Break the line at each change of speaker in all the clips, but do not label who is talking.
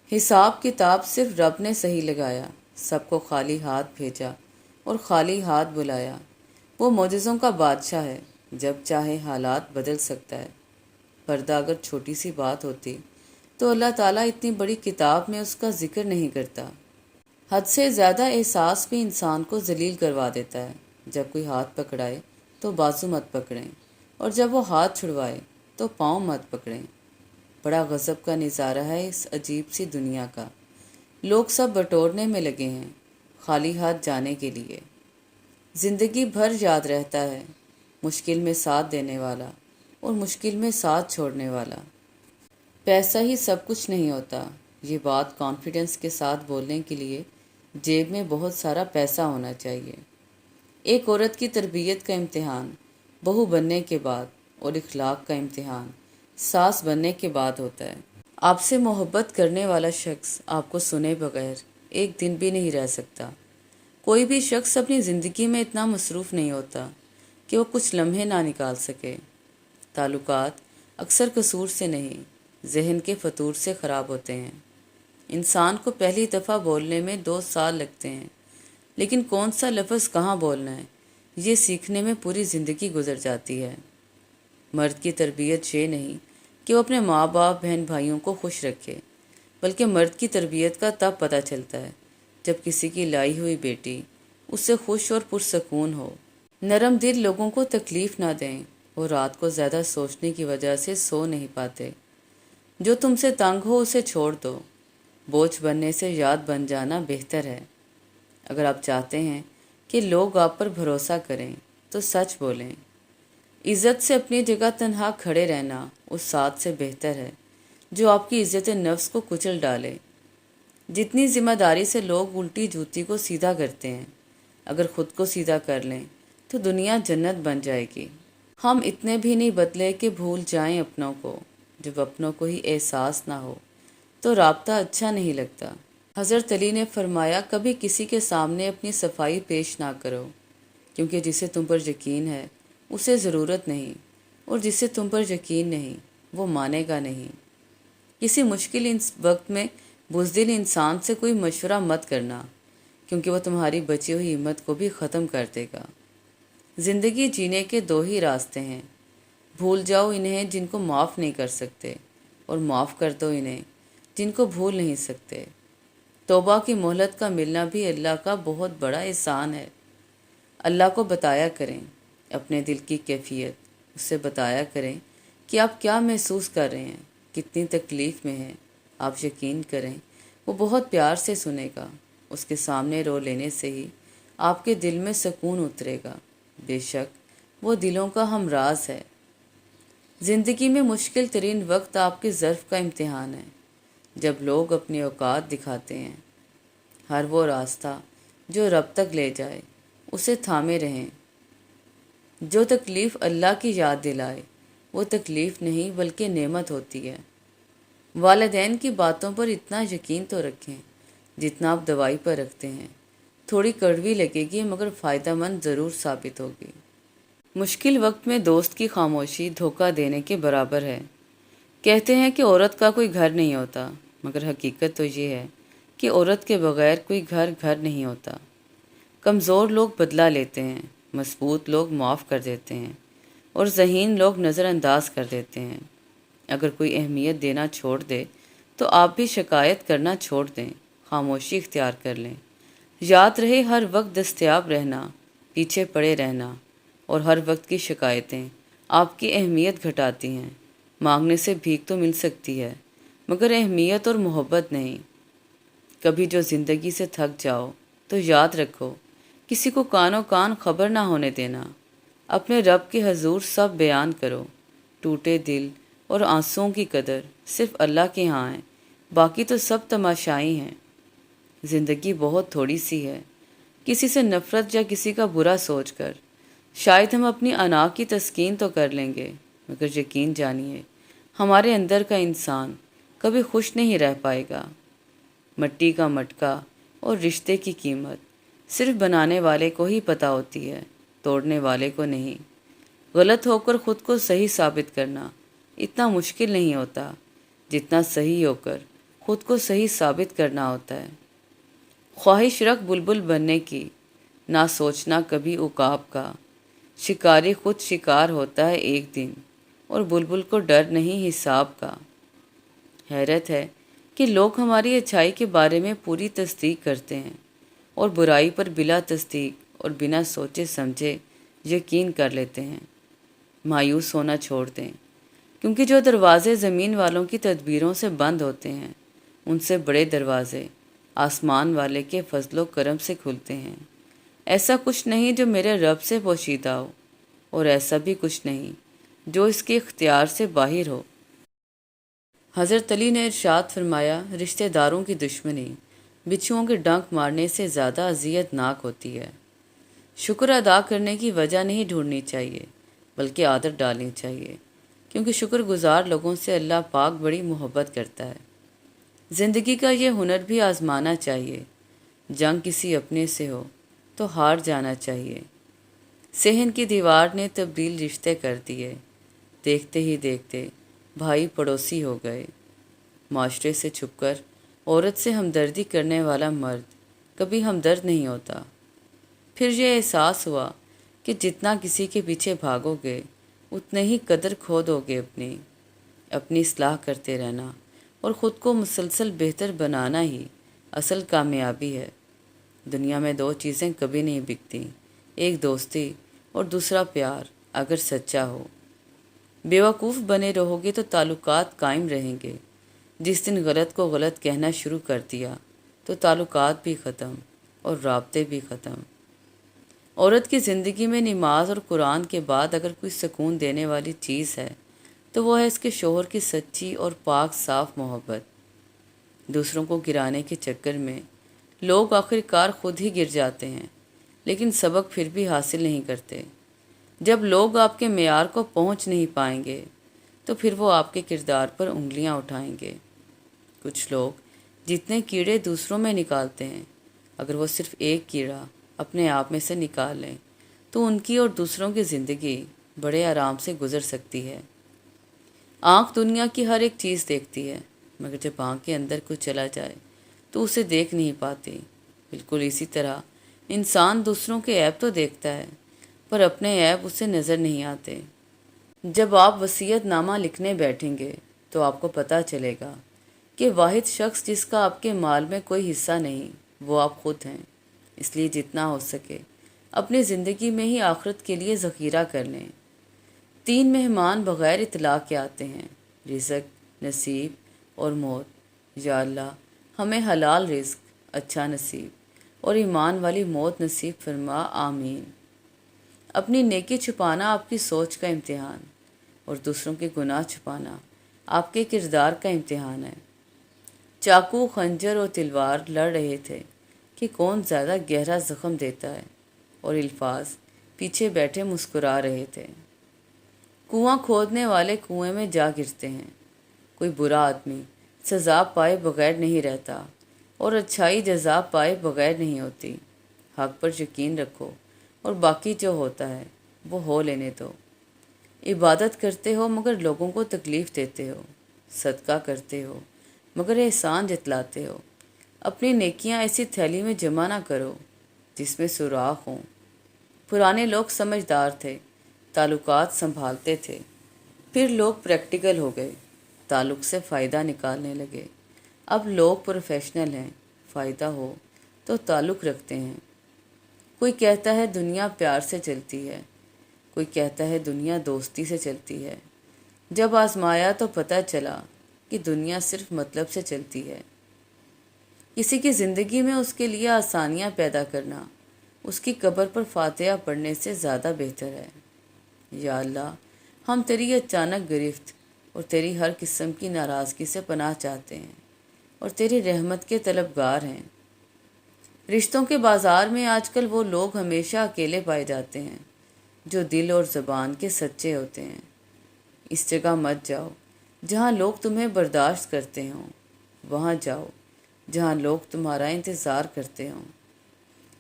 حساب کتاب صرف رب نے صحیح لگایا، سب کو خالی ہاتھ بھیجا اور خالی ہاتھ بلایا۔ وہ معجزوں کا بادشاہ ہے، جب چاہے حالات بدل سکتا ہے۔ پردہ اگر چھوٹی سی بات ہوتی تو اللہ تعالیٰ اتنی بڑی کتاب میں اس کا ذکر نہیں کرتا۔ حد سے زیادہ احساس بھی انسان کو ذلیل کروا دیتا ہے۔ جب کوئی ہاتھ پکڑائے تو بازو مت پکڑیں، اور جب وہ ہاتھ چھڑوائے تو پاؤں مت پکڑیں۔ بڑا غضب کا نظارہ ہے اس عجیب سی دنیا کا۔ لوگ سب بٹورنے میں لگے ہیں، خالی ہاتھ جانے کے لیے۔ زندگی بھر یاد رہتا ہے مشکل میں ساتھ دینے والا اور مشکل میں ساتھ چھوڑنے والا۔ پیسہ ہی سب کچھ نہیں ہوتا، یہ بات کانفیڈنس کے ساتھ بولنے کے لیے جیب میں بہت سارا پیسہ ہونا چاہیے۔ ایک عورت کی تربیت کا امتحان بہو بننے کے بعد اور اخلاق کا امتحان ساس بننے کے بعد ہوتا ہے۔ آپ سے محبت کرنے والا شخص آپ کو سنے بغیر ایک دن بھی نہیں رہ سکتا۔ کوئی بھی شخص اپنی زندگی میں اتنا مصروف نہیں ہوتا کہ وہ کچھ لمحے نہ نکال سکے۔ تعلقات اکثر قصور سے نہیں، ذہن کے فطور سے خراب ہوتے ہیں۔ انسان کو پہلی دفعہ بولنے میں 2 سال لگتے ہیں، لیکن کون سا لفظ کہاں بولنا ہے یہ سیکھنے میں پوری زندگی گزر جاتی ہے۔ مرد کی تربیت یہ نہیں کہ وہ اپنے ماں باپ بہن بھائیوں کو خوش رکھے، بلکہ مرد کی تربیت کا تب پتہ چلتا ہے جب کسی کی لائی ہوئی بیٹی اس سے خوش اور پرسکون ہو۔ نرم دل لوگوں کو تکلیف نہ دیں، وہ رات کو زیادہ سوچنے کی وجہ سے سو نہیں پاتے۔ جو تم سے تنگ ہو اسے چھوڑ دو، بوجھ بننے سے یاد بن جانا بہتر ہے۔ اگر آپ چاہتے ہیں کہ لوگ آپ پر بھروسہ کریں تو سچ بولیں۔ عزت سے اپنی جگہ تنہا کھڑے رہنا اس ساتھ سے بہتر ہے جو آپ کی عزت نفس کو کچل ڈالے۔ جتنی ذمہ داری سے لوگ الٹی جوتی کو سیدھا کرتے ہیں، اگر خود کو سیدھا کر لیں تو دنیا جنت بن جائے گی۔ ہم اتنے بھی نہیں بدلے کہ بھول جائیں اپنوں کو۔ جب اپنوں کو ہی احساس نہ ہو تو رابطہ اچھا نہیں لگتا۔ حضرت علی نے فرمایا، کبھی کسی کے سامنے اپنی صفائی پیش نہ کرو، کیونکہ جسے تم پر یقین ہے اسے ضرورت نہیں، اور جسے تم پر یقین نہیں وہ مانے گا نہیں۔ کسی مشکل وقت میں بزدل انسان سے کوئی مشورہ مت کرنا، کیونکہ وہ تمہاری بچی ہوئی ہمت کو بھی ختم کر دے گا۔ زندگی جینے کے 2 ہی راستے ہیں، بھول جاؤ انہیں جن کو معاف نہیں کر سکتے، اور معاف کر دو انہیں جن کو بھول نہیں سکتے۔ توبہ کی مہلت کا ملنا بھی اللہ کا بہت بڑا احسان ہے۔ اللہ کو بتایا کریں اپنے دل کی کیفیت، اس سے بتایا کریں کہ آپ کیا محسوس کر رہے ہیں، کتنی تکلیف میں ہیں۔ آپ یقین کریں وہ بہت پیار سے سنے گا۔ اس کے سامنے رو لینے سے ہی آپ کے دل میں سکون اترے گا۔ بے شک وہ دلوں کا ہمراز ہے۔ زندگی میں مشکل ترین وقت آپ کے ظرف کا امتحان ہے، جب لوگ اپنی اوقات دکھاتے ہیں۔ ہر وہ راستہ جو رب تک لے جائے اسے تھامے رہیں۔ جو تکلیف اللہ کی یاد دلائے وہ تکلیف نہیں بلکہ نعمت ہوتی ہے۔ والدین کی باتوں پر اتنا یقین تو رکھیں جتنا آپ دوائی پر رکھتے ہیں۔ تھوڑی کڑوی لگے گی مگر فائدہ مند ضرور ثابت ہوگی۔ مشکل وقت میں دوست کی خاموشی دھوکہ دینے کے برابر ہے۔ کہتے ہیں کہ عورت کا کوئی گھر نہیں ہوتا، مگر حقیقت تو یہ ہے کہ عورت کے بغیر کوئی گھر نہیں ہوتا۔ کمزور لوگ بدلہ لیتے ہیں، مضبوط لوگ معاف کر دیتے ہیں، اور ذہین لوگ نظر انداز کر دیتے ہیں۔ اگر کوئی اہمیت دینا چھوڑ دے تو آپ بھی شکایت کرنا چھوڑ دیں، خاموشی اختیار کر لیں۔ یاد رہے ہر وقت دستیاب رہنا، پیچھے پڑے رہنا اور ہر وقت کی شکایتیں آپ کی اہمیت گھٹاتی ہیں۔ مانگنے سے بھیک تو مل سکتی ہے مگر اہمیت اور محبت نہیں۔ کبھی جو زندگی سے تھک جاؤ تو یاد رکھو، کسی کو کانوں کان خبر نہ ہونے دینا۔ اپنے رب کے حضور سب بیان کرو۔ ٹوٹے دل اور آنسوؤں کی قدر صرف اللہ کے ہاں ہے، باقی تو سب تماشائی ہیں۔ زندگی بہت تھوڑی سی ہے، کسی سے نفرت یا کسی کا برا سوچ کر شاید ہم اپنی انا کی تسکین تو کر لیں گے، مگر یقین جانیے ہمارے اندر کا انسان کبھی خوش نہیں رہ پائے گا۔ مٹی کا مٹکا اور رشتے کی قیمت صرف بنانے والے کو ہی پتہ ہوتی ہے، توڑنے والے کو نہیں۔ غلط ہو کر خود کو صحیح ثابت کرنا اتنا مشکل نہیں ہوتا جتنا صحیح ہو کر خود کو صحیح ثابت کرنا ہوتا ہے۔ خواہش رکھ بلبل بننے کی، نہ سوچنا کبھی عقاب کا، شکاری خود شکار ہوتا ہے ایک دن، اور بلبل کو ڈر نہیں حساب کا۔ حیرت ہے کہ لوگ ہماری اچھائی کے بارے میں پوری تصدیق کرتے ہیں اور برائی پر بلا تصدیق اور بنا سوچے سمجھے یقین کر لیتے ہیں۔ مایوس ہونا چھوڑ دیں، کیونکہ جو دروازے زمین والوں کی تدبیروں سے بند ہوتے ہیں، ان سے بڑے دروازے آسمان والے کے فضل و کرم سے کھلتے ہیں۔ ایسا کچھ نہیں جو میرے رب سے پوشیدہ ہو، اور ایسا بھی کچھ نہیں جو اس کے اختیار سے باہر ہو۔ حضرت علی نے ارشاد فرمایا، رشتہ داروں کی دشمنی بچھوؤں کے ڈنک مارنے سے زیادہ اذیت ناک ہوتی ہے۔ شکر ادا کرنے کی وجہ نہیں ڈھونڈنی چاہیے، بلکہ عادت ڈالنی چاہیے، کیونکہ شکر گزار لوگوں سے اللہ پاک بڑی محبت کرتا ہے۔ زندگی کا یہ ہنر بھی آزمانا چاہیے۔ جنگ کسی اپنے سے ہو تو ہار جانا چاہیے۔ صحن کی دیوار نے تبدیل رشتے کر دیے، دیکھتے ہی دیکھتے بھائی پڑوسی ہو گئے۔ معاشرے سے چھپ کر عورت سے ہمدردی کرنے والا مرد کبھی ہمدرد نہیں ہوتا۔ پھر یہ احساس ہوا کہ جتنا کسی کے پیچھے بھاگو گے اتنے ہی قدر کھو دو گے اپنی اصلاح کرتے رہنا اور خود کو مسلسل بہتر بنانا ہی اصل کامیابی ہے۔ دنیا میں دو چیزیں کبھی نہیں بکتی، ایک دوستی اور دوسرا پیار، اگر سچا ہو۔ بیوقوف بنے رہو گے تو تعلقات قائم رہیں گے۔ جس دن غلط کو غلط کہنا شروع کر دیا تو تعلقات بھی ختم اور رابطے بھی ختم۔ عورت کی زندگی میں نماز اور قرآن کے بعد اگر کوئی سکون دینے والی چیز ہے تو وہ ہے اس کے شوہر کی سچی اور پاک صاف محبت۔ دوسروں کو گرانے کے چکر میں لوگ آخر کار خود ہی گر جاتے ہیں، لیکن سبق پھر بھی حاصل نہیں کرتے۔ جب لوگ آپ کے معیار کو پہنچ نہیں پائیں گے تو پھر وہ آپ کے کردار پر انگلیاں اٹھائیں گے۔ کچھ لوگ جتنے کیڑے دوسروں میں نکالتے ہیں، اگر وہ صرف ایک کیڑا اپنے آپ میں سے نکال لیں تو ان کی اور دوسروں کی زندگی بڑے آرام سے گزر سکتی ہے۔ آنکھ دنیا کی ہر ایک چیز دیکھتی ہے، مگر جب آنکھ کے اندر کچھ چلا جائے تو اسے دیکھ نہیں پاتی۔ بالکل اسی طرح انسان دوسروں کے عیب تو دیکھتا ہے، پر اپنے عیب اسے نظر نہیں آتے۔ جب آپ وصیت نامہ لکھنے بیٹھیں گے تو آپ کو پتہ چلے گا کہ واحد شخص جس کا آپ کے مال میں کوئی حصہ نہیں وہ آپ خود ہیں۔ اس لیے جتنا ہو سکے اپنی زندگی میں ہی آخرت کے لیے ذخیرہ کر لیں۔ 3 مہمان بغیر اطلاع کے آتے ہیں، رزق، نصیب اور موت۔ یا اللہ ہمیں حلال رزق، اچھا نصیب اور ایمان والی موت نصیب فرما، آمین۔ اپنی نیکی چھپانا آپ کی سوچ کا امتحان اور دوسروں کے گناہ چھپانا آپ کے کردار کا امتحان ہے۔ چاقو، خنجر اور تلوار لڑ رہے تھے کہ کون زیادہ گہرا زخم دیتا ہے، اور الفاظ پیچھے بیٹھے مسکرا رہے تھے۔ کنواں کھودنے والے کنویں میں جا گرتے ہیں۔ کوئی برا آدمی سزا پائے بغیر نہیں رہتا، اور اچھائی جزا پائے بغیر نہیں ہوتی۔ حق پر یقین رکھو اور باقی جو ہوتا ہے وہ ہو لینے دو۔ عبادت کرتے ہو مگر لوگوں کو تکلیف دیتے ہو، صدقہ کرتے ہو مگر احسان جتلاتے ہو۔ اپنی نیکیاں ایسی تھیلی میں جمع نہ کرو جس میں سوراخ ہوں۔ پرانے لوگ سمجھدار تھے، تعلقات سنبھالتے تھے، پھر لوگ پریکٹیکل ہو گئے، تعلق سے فائدہ نکالنے لگے۔ اب لوگ پروفیشنل ہیں، فائدہ ہو تو تعلق رکھتے ہیں۔ کوئی کہتا ہے دنیا پیار سے چلتی ہے، کوئی کہتا ہے دنیا دوستی سے چلتی ہے۔ جب آزمایا تو پتہ چلا کہ دنیا صرف مطلب سے چلتی ہے۔ کسی کی زندگی میں اس کے لیے آسانیاں پیدا کرنا اس کی قبر پر فاتحہ پڑھنے سے زیادہ بہتر ہے۔ یا اللہ ہم تیری اچانک گرفت اور تیری ہر قسم کی ناراضگی سے پناہ چاہتے ہیں اور تیری رحمت کے طلبگار ہیں۔ رشتوں کے بازار میں آج کل وہ لوگ ہمیشہ اکیلے پائے جاتے ہیں جو دل اور زبان کے سچے ہوتے ہیں۔ اس جگہ مت جاؤ جہاں لوگ تمہیں برداشت کرتے ہوں، وہاں جاؤ جہاں لوگ تمہارا انتظار کرتے ہوں۔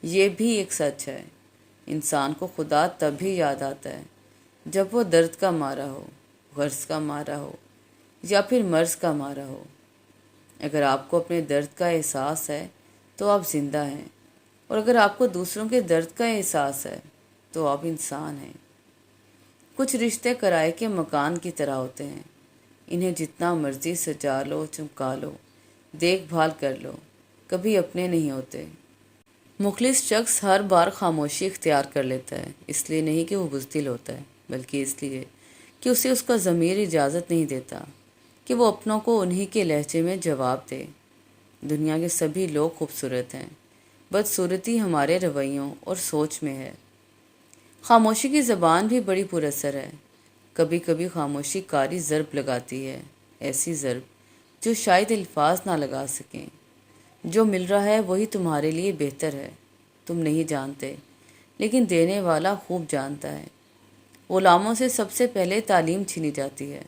یہ بھی ایک سچ ہے، انسان کو خدا تب ہی یاد آتا ہے جب وہ درد کا مارا ہو، غرض کا مارا ہو یا پھر مرض کا مارا ہو۔ اگر آپ کو اپنے درد کا احساس ہے تو آپ زندہ ہیں، اور اگر آپ کو دوسروں کے درد کا احساس ہے تو آپ انسان ہیں۔ کچھ رشتے کرائے کے مکان کی طرح ہوتے ہیں، انہیں جتنا مرضی سجا لو، چمکا لو، دیکھ بھال کر لو، کبھی اپنے نہیں ہوتے۔ مخلص شخص ہر بار خاموشی اختیار کر لیتا ہے، اس لیے نہیں کہ وہ بزدل ہوتا ہے، بلکہ اس لیے کہ اسے اس کا ضمیر اجازت نہیں دیتا کہ وہ اپنوں کو انہی کے لہجے میں جواب دے۔ دنیا کے سبھی لوگ خوبصورت ہیں، بدصورتی ہمارے رویوں اور سوچ میں ہے۔ خاموشی کی زبان بھی بڑی پر اثر ہے۔ کبھی کبھی خاموشی کاری ضرب لگاتی ہے، ایسی ضرب جو شاید الفاظ نہ لگا سکیں۔ جو مل رہا ہے وہی تمہارے لیے بہتر ہے، تم نہیں جانتے، لیکن دینے والا خوب جانتا ہے۔ غلاموں سے سب سے پہلے تعلیم چھینی جاتی ہے،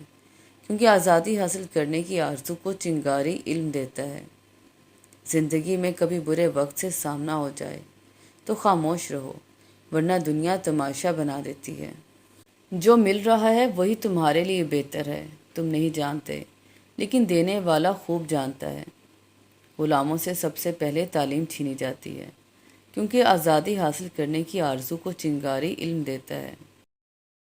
کیونکہ آزادی حاصل کرنے کی آرزو کو چنگاری علم دیتا ہے۔ زندگی میں کبھی برے وقت سے سامنا ہو جائے تو خاموش رہو، ورنہ دنیا تماشا بنا دیتی ہے۔ جو مل رہا ہے وہی تمہارے لیے بہتر ہے، تم نہیں جانتے، لیکن دینے والا خوب جانتا ہے۔ غلاموں سے سب سے پہلے تعلیم چھینی جاتی ہے، کیونکہ آزادی حاصل کرنے کی آرزو کو چنگاری علم دیتا ہے۔